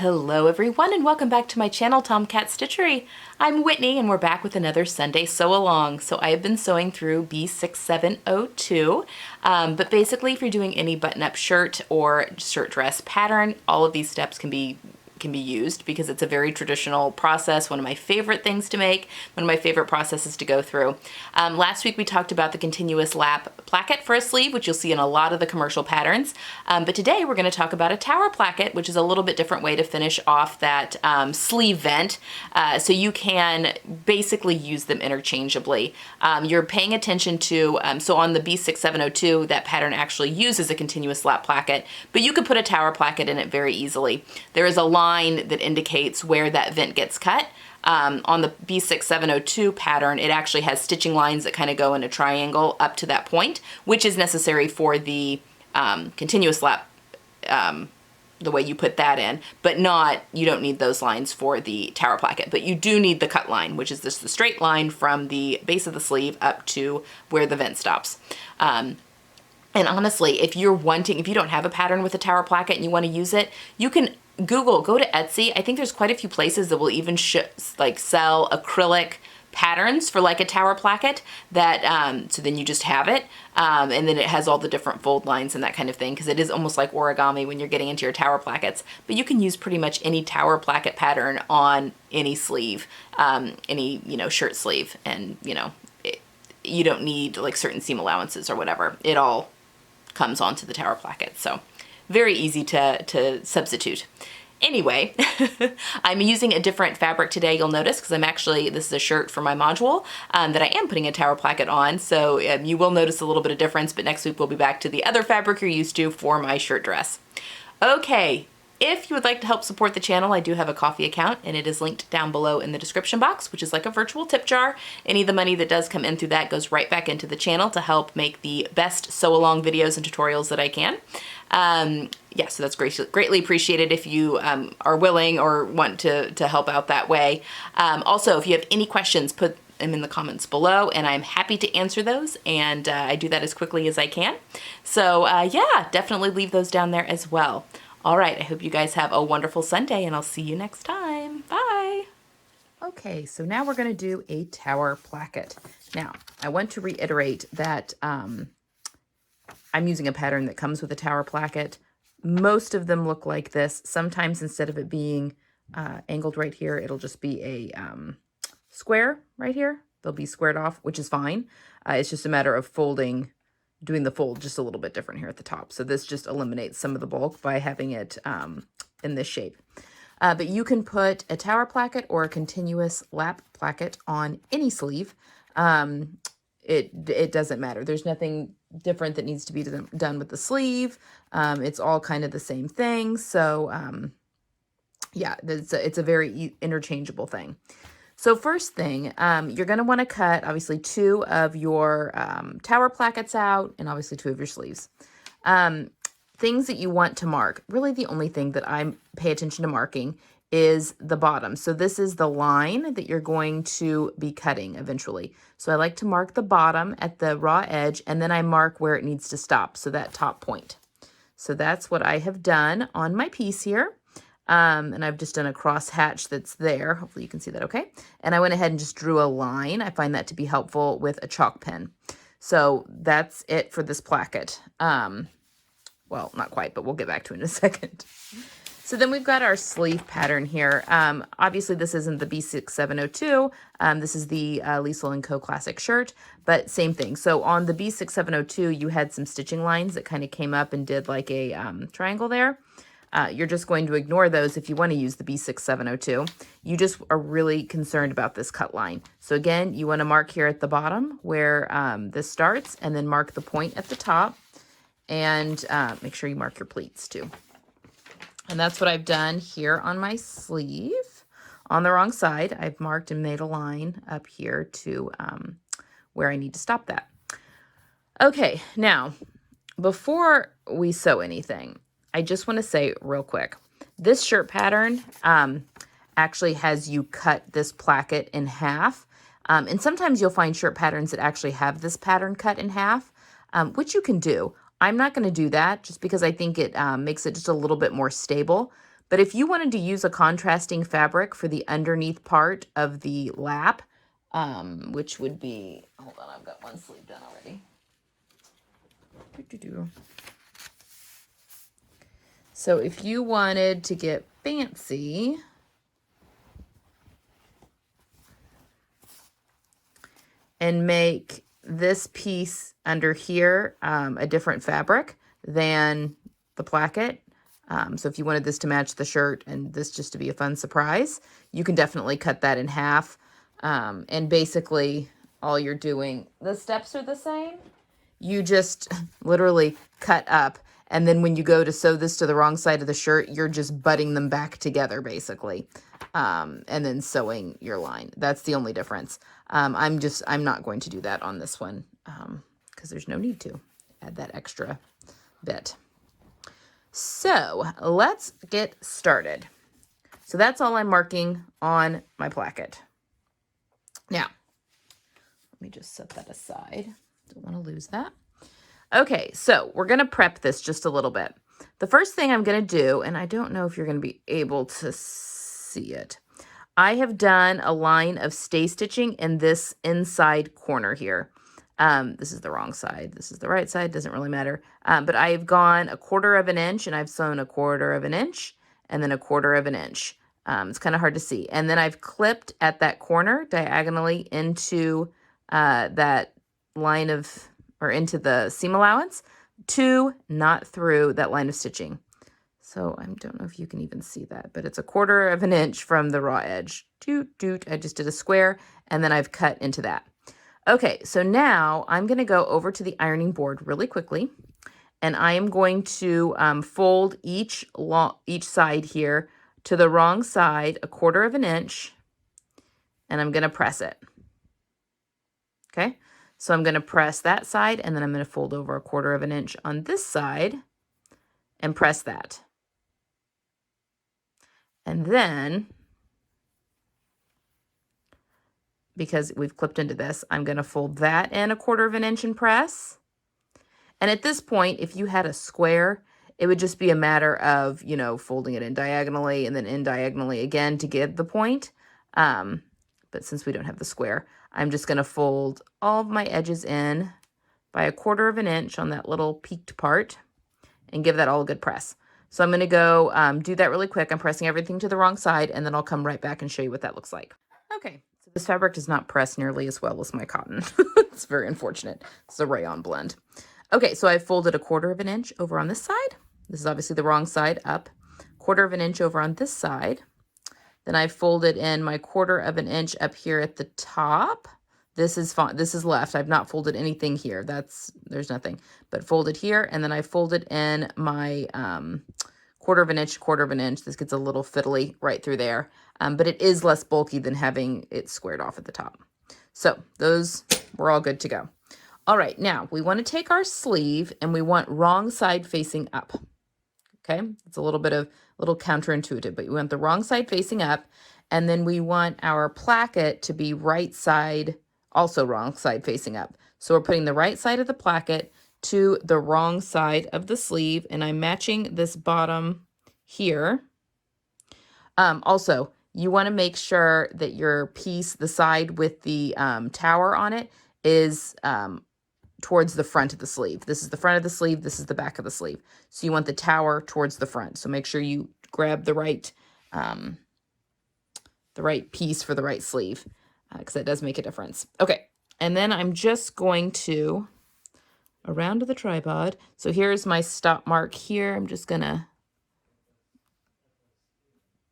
Hello everyone and welcome back to my channel, Tomcat Stitchery. I'm Whitney and we're back with another Sunday sew along. So I have been sewing through B6702, but basically if you're doing any button-up shirt or shirt dress pattern, all of these steps can be used because it's a very traditional process, one of my favorite things to make, one of my favorite processes to go through. Last week we talked about the continuous lap placket for a sleeve, which you'll see in a lot of the commercial patterns, but today we're going to talk about a tower placket, which is a little bit different way to finish off that sleeve vent, so you can basically use them interchangeably. You're paying attention to, so on the B6702, that pattern actually uses a continuous lap placket, but you could put a tower placket in it very easily. There is a line that indicates where that vent gets cut. On the B6702 pattern, it actually has stitching lines that kind of go in a triangle up to that point, which is necessary for the continuous lap, the way you put that in, but you don't need those lines for the tower placket, but you do need the cut line, which is just the straight line from the base of the sleeve up to where the vent stops. And honestly, if you don't have a pattern with a tower placket and you want to use it, you can go to Etsy. I think there's quite a few places that will even sell acrylic patterns for like a tower placket that, so then you just have it. And then it has all the different fold lines and that kind of thing, because it is almost like origami when you're getting into your tower plackets. But you can use pretty much any tower placket pattern on any sleeve, any, shirt sleeve. And, you don't need like certain seam allowances or whatever. It all comes onto the tower placket. So very easy to substitute. Anyway, I'm using a different fabric today, you'll notice, because this is a shirt for my module that I am putting a tower placket on, so you will notice a little bit of difference, but next week we'll be back to the other fabric you're used to for my shirt dress. Okay, if you would like to help support the channel, I do have a Ko-fi account, and it is linked down below in the description box, which is like a virtual tip jar. Any of the money that does come in through that goes right back into the channel to help make the best sew-along videos and tutorials that I can. Yeah, so that's greatly appreciated if you are willing or want to help out that way. Also, if you have any questions, put them in the comments below, and I'm happy to answer those, and I do that as quickly as I can. So yeah, definitely leave those down there as well. All right, I hope you guys have a wonderful Sunday, and I'll see you next time. Bye! Okay, so now we're going to do a tower placket. Now, I want to reiterate that I'm using a pattern that comes with a tower placket. Most of them look like this. Sometimes instead of it being angled right here, it'll just be a square right here. They'll be squared off, which is fine. It's just a matter of doing the fold just a little bit different here at the top. So this just eliminates some of the bulk by having it in this shape. But you can put a tower placket or a continuous lap placket on any sleeve. It doesn't matter. There's nothing different that needs to be done with the sleeve. It's all kind of the same thing. So yeah, it's a very interchangeable thing. So first thing, you're going to want to cut obviously 2 of your tower plackets out, and obviously 2 of your sleeves. Things that you want to mark. Really the only thing that I pay attention to marking is the bottom. So this is the line that you're going to be cutting eventually. So I like to mark the bottom at the raw edge, and then I mark where it needs to stop, so that top point. So that's what I have done on my piece here. And I've just done a cross hatch that's there. Hopefully you can see that okay. And I went ahead and just drew a line. I find that to be helpful with a chalk pen. So that's it for this placket. Well, not quite, but we'll get back to it in a second. So then we've got our sleeve pattern here. Obviously, this isn't the B6702. This is the Liesl & Co. Classic shirt, but same thing. So on the B6702, you had some stitching lines that kind of came up and did like a triangle there. You're just going to ignore those if you want to use the B6702. You just are really concerned about this cut line. So again, you want to mark here at the bottom where this starts, and then mark the point at the top, and make sure you mark your pleats too. And that's what I've done here on my sleeve. On the wrong side, I've marked and made a line up here to where I need to stop that. Okay, now, before we sew anything, I just want to say real quick, this shirt pattern actually has you cut this placket in half. And sometimes you'll find shirt patterns that actually have this pattern cut in half, which you can do. I'm not going to do that just because I think it makes it just a little bit more stable. But if you wanted to use a contrasting fabric for the underneath part of the lap, which would be, hold on, I've got one sleeve done already. So if you wanted to get fancy, and make this piece under here a different fabric than the placket. So if you wanted this to match the shirt and this just to be a fun surprise, you can definitely cut that in half. And basically all you're doing, the steps are the same. You just literally cut up, and then when you go to sew this to the wrong side of the shirt, you're just butting them back together basically. And then sewing your line. That's the only difference. I'm not going to do that on this one because there's no need to add that extra bit. So let's get started. So that's all I'm marking on my placket. Now, let me just set that aside. Don't want to lose that. Okay, so we're going to prep this just a little bit. The first thing I'm going to do, and I don't know if you're going to be able to see it, I have done a line of stay stitching in this inside corner here. This is the wrong side. This is the right side. Doesn't really matter. But I've gone 1/4 of an inch, and I've sewn 1/4 of an inch, and then 1/4 of an inch. It's kind of hard to see. And then I've clipped at that corner diagonally into that line of, or into the seam allowance to not through that line of stitching. So I don't know if you can even see that, but it's 1/4 of an inch from the raw edge. I just did a square, and then I've cut into that. Okay, so now I'm going to go over to the ironing board really quickly, and I am going to fold each side here to the wrong side 1/4 of an inch, and I'm going to press it. Okay, so I'm going to press that side, and then I'm going to fold over 1/4 of an inch on this side and press that. And then, because we've clipped into this, I'm going to fold that in 1/4 of an inch and press. And at this point, if you had a square, it would just be a matter of, you know, folding it in diagonally and then in diagonally again to get the point. But since we don't have the square, I'm just going to fold all of my edges in by 1/4 of an inch on that little peaked part and give that all a good press. So I'm going to go do that really quick. I'm pressing everything to the wrong side, and then I'll come right back and show you what that looks like. Okay, so this fabric does not press nearly as well as my cotton. It's very unfortunate. It's a rayon blend. Okay, so I folded 1/4 of an inch over on this side. This is obviously the wrong side up. 1/4 of an inch over on this side. Then I folded in my 1/4 of an inch up here at the top. This is fine. This is left. I've not folded anything here. There's nothing. But folded here, and then I folded in my 1/4 of an inch, 1/4 of an inch. This gets a little fiddly right through there. But it is less bulky than having it squared off at the top. So those were all good to go. All right, now we want to take our sleeve and we want wrong side facing up. Okay, it's a little counterintuitive, but we want the wrong side facing up, and then we want our placket to be right side, also wrong side facing up. So we're putting the right side of the placket to the wrong side of the sleeve, and I'm matching this bottom here. Also, you want to make sure that your piece, the side with the tower on it, is towards the front of the sleeve. This is the front of the sleeve. This is the back of the sleeve. So you want the tower towards the front. So make sure you grab the right piece for the right sleeve, because that does make a difference. Okay, and then I'm just going to around to the tripod. So here's my stop mark here. I'm just gonna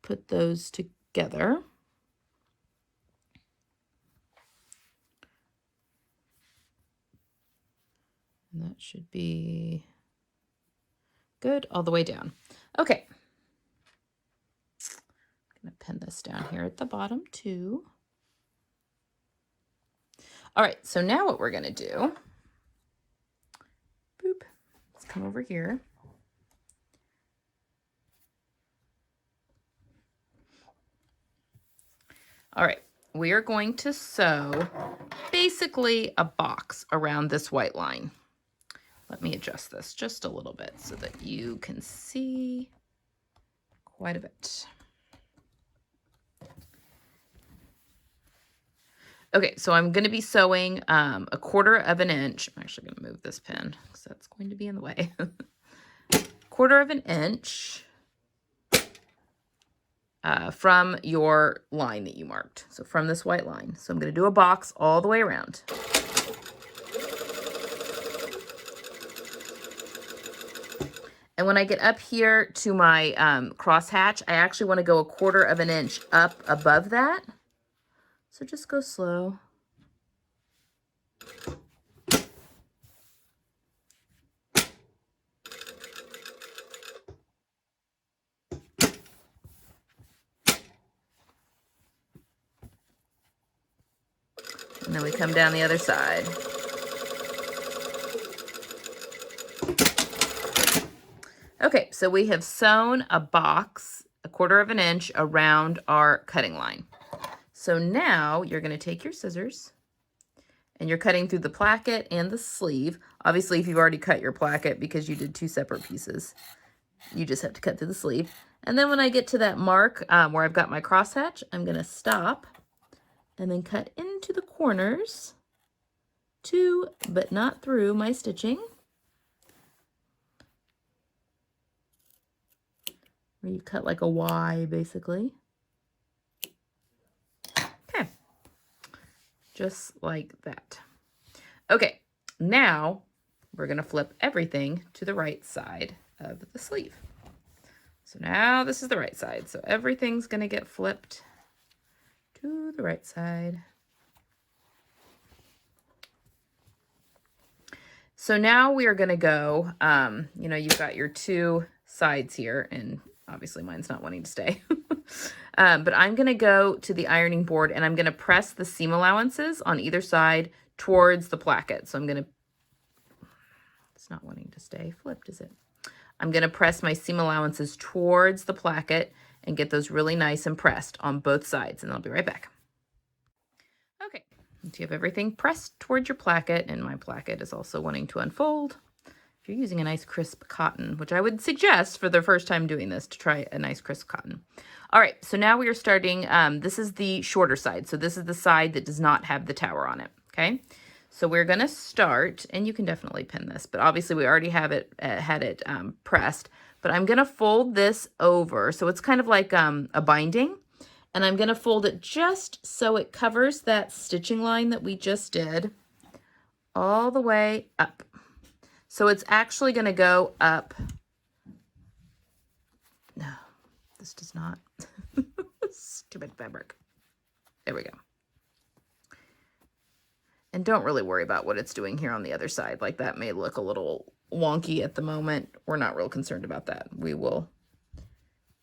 put those together. And that should be good all the way down. Okay. I'm going to pin this down here at the bottom too. All right, so now what we're going to do, boop, let's come over here. All right, we are going to sew basically a box around this white line. Let me adjust this just a little bit so that you can see quite a bit. Okay, so I'm going to be sewing 1/4 of an inch. I'm actually going to move this pin because that's going to be in the way. 1/4 of an inch from your line that you marked. So from this white line. So I'm going to do a box all the way around. And when I get up here to my cross hatch, I actually want to go 1/4 of an inch up above that. So just go slow. And then we come down the other side. Okay, so we have sewn a box 1/4 of an inch around our cutting line. So now you're going to take your scissors and you're cutting through the placket and the sleeve. Obviously, if you've already cut your placket because you did 2 separate pieces, you just have to cut through the sleeve. And then when I get to that mark where I've got my crosshatch, I'm going to stop and then cut into the corners to, but not through, my stitching. Where you cut like a Y, basically. Okay. Just like that. Okay, now we're going to flip everything to the right side of the sleeve. So now this is the right side. So everything's going to get flipped to the right side. So now we are going to go, you know, you've got your 2 sides here, and obviously mine's not wanting to stay. But I'm going to go to the ironing board and I'm going to press the seam allowances on either side towards the placket. So I'm going to, it's not wanting to stay flipped, is it? I'm going to press my seam allowances towards the placket and get those really nice and pressed on both sides, and I'll be right back. Okay, so you have everything pressed towards your placket, and my placket is also wanting to unfold. If you're using a nice crisp cotton, which I would suggest for the first time doing this, to try a nice crisp cotton. All right, so now we are starting, this is the shorter side. So this is the side that does not have the tower on it, okay? So we're gonna start, and you can definitely pin this, but obviously we already have it, had it pressed, but I'm gonna fold this over. So it's kind of like a binding, and I'm gonna fold it just so it covers that stitching line that we just did all the way up. So it's actually going to go up. No, this does not. Stupid fabric. There we go. And don't really worry about what it's doing here on the other side. Like, that may look a little wonky at the moment. We're not real concerned about that. We will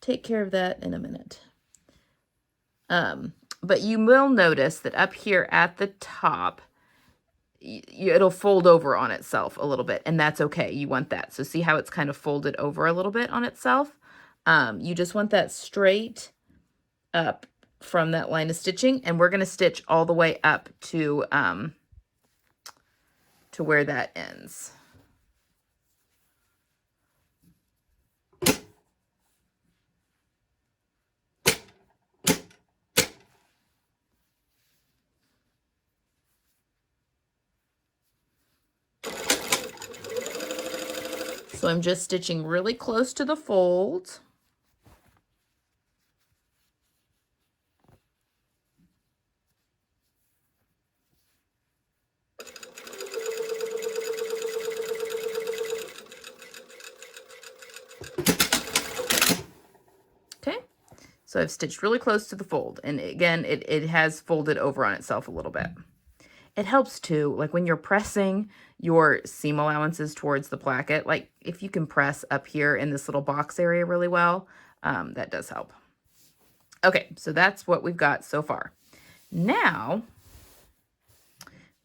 take care of that in a minute. But you will notice that up here at the top, it'll fold over on itself a little bit, and that's okay. You want that. So see how it's kind of folded over a little bit on itself? You just want that straight up from that line of stitching, and we're going to stitch all the way up to where that ends. So I'm just stitching really close to the fold. Okay, so I've stitched really close to the fold, and again, it has folded over on itself a little bit. It helps too, like when you're pressing your seam allowances towards the placket, like if you can press up here in this little box area really well, that does help. Okay, so that's what we've got so far. Now,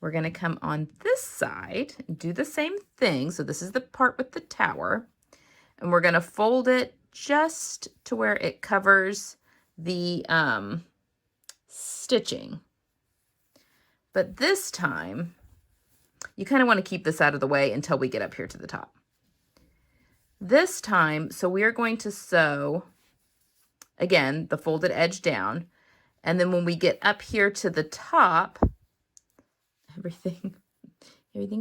we're gonna come on this side and do the same thing. So this is the part with the tower, and we're gonna fold it just to where it covers the stitching. But this time, you kind of want to keep this out of the way until we get up here to the top. This time, so we are going to sew again, the folded edge down. And then when we get up here to the top, everything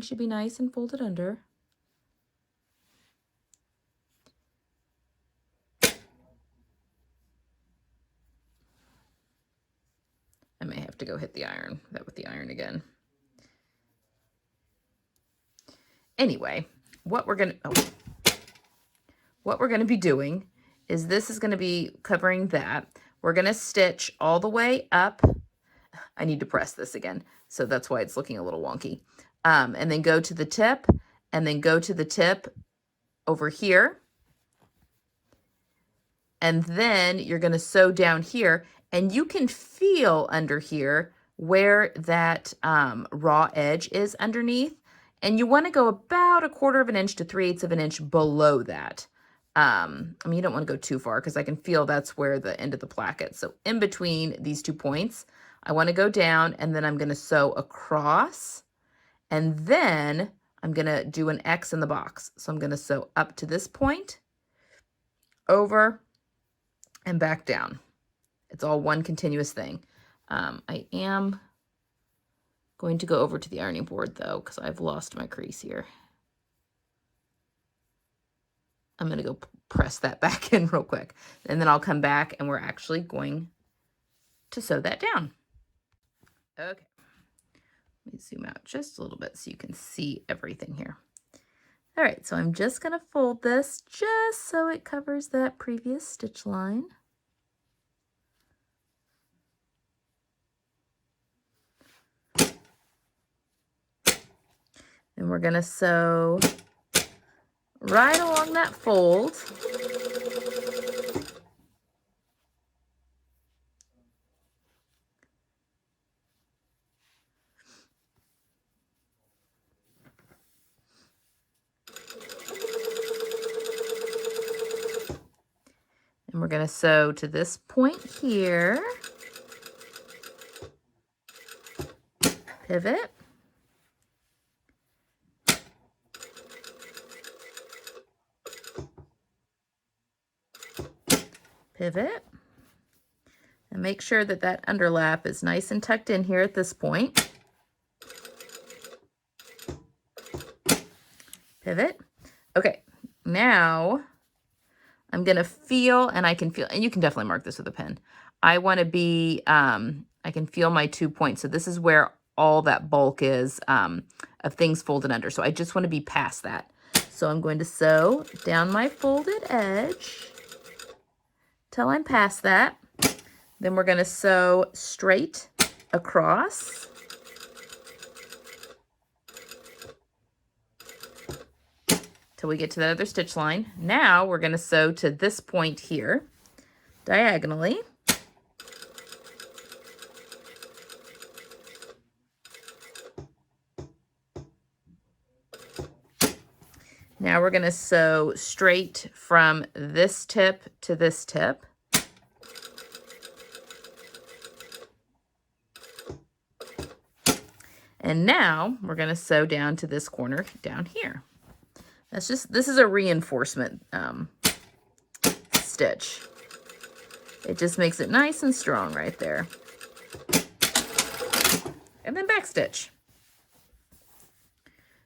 should be nice and folded under. I may have to go hit the iron, that with the iron again. Anyway, what we're gonna be doing is this is gonna be covering that. We're gonna stitch all the way up. I need to press this again, so that's why it's looking a little wonky. And then go to the tip, and then go to the tip over here. And then you're gonna sew down here, and you can feel under here where that raw edge is underneath. And you wanna go about 1/4 of an inch to 3/8 of an inch below that. I mean, you don't wanna go too far because I can feel that's where the end of the placket. So in between these 2 points, I wanna go down, and then I'm gonna sew across, and then I'm gonna do an X in the box. So I'm gonna sew up to this point, over, and back down. It's all one continuous thing. I am going to go over to the ironing board though, because I've lost my crease here. I'm going to go press that back in real quick, and then I'll come back and we're actually going to sew that down. Okay. Let me zoom out just a little bit so you can see everything here. All right, so I'm just going to fold this just so it covers that previous stitch line. And we're going to sew right along that fold. And we're going to sew to this point here. Pivot. Pivot. And make sure that that underlap is nice and tucked in here at this point. Pivot. Okay, now I'm gonna feel, and I can feel, and you can definitely mark this with a pen. I want to be, I can feel my 2 points. So this is where all that bulk is of things folded under. So I just want to be past that. So I'm going to sew down my folded edge till I'm past that. Then we're going to sew straight across. Till we get to the other stitch line. Now we're going to sew to this point here, diagonally. Now we're going to sew straight from this tip to this tip. And now we're going to sew down to this corner down here. That's just, this is a reinforcement stitch. It just makes it nice and strong right there. And then back stitch.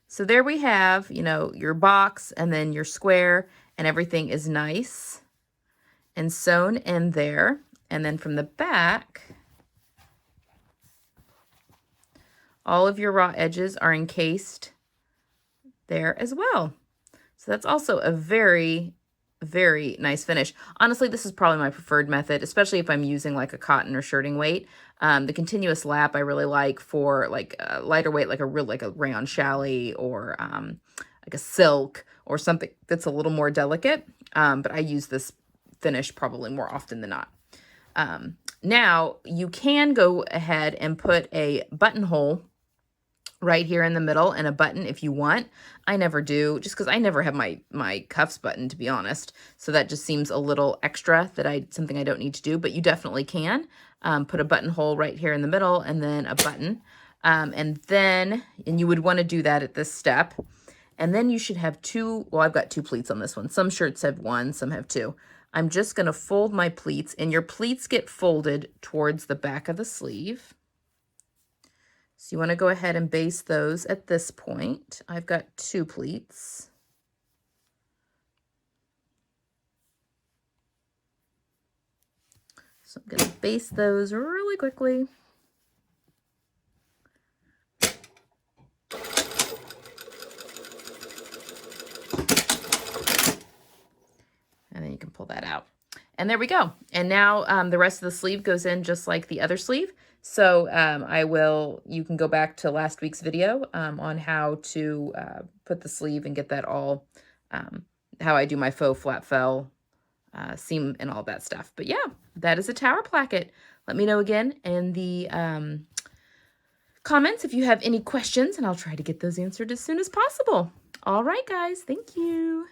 So there we have, you know, your box and then your square, and everything is nice and sewn in there. And then from the back, all of your raw edges are encased there as well. So that's also a very, very nice finish. Honestly, this is probably my preferred method, especially if I'm using like a cotton or shirting weight. The continuous lap I really like for like a lighter weight, like a rayon challis or like a silk or something that's a little more delicate. But I use this finish probably more often than not. Now you can go ahead and put a buttonhole right here in the middle and a button if you want. I never do, just because I never have my cuffs buttoned, to be honest. So that just seems a little extra, something I don't need to do, but you definitely can put a buttonhole right here in the middle and then a button. And you would want to do that at this step. And then you should have two, well, I've got 2 pleats on this one. Some shirts have 1, some have 2. I'm just going to fold my pleats, and your pleats get folded towards the back of the sleeve. So you want to go ahead and baste those at this point. I've got 2 pleats. So I'm going to baste those really quickly. And then you can pull that out. And there we go. And now the rest of the sleeve goes in just like the other sleeve. So you can go back to last week's video on how to put the sleeve and get that all, how I do my faux flat fell seam and all that stuff. But yeah, that is a tower placket. Let me know again in the comments if you have any questions, and I'll try to get those answered as soon as possible. All right, guys. Thank you.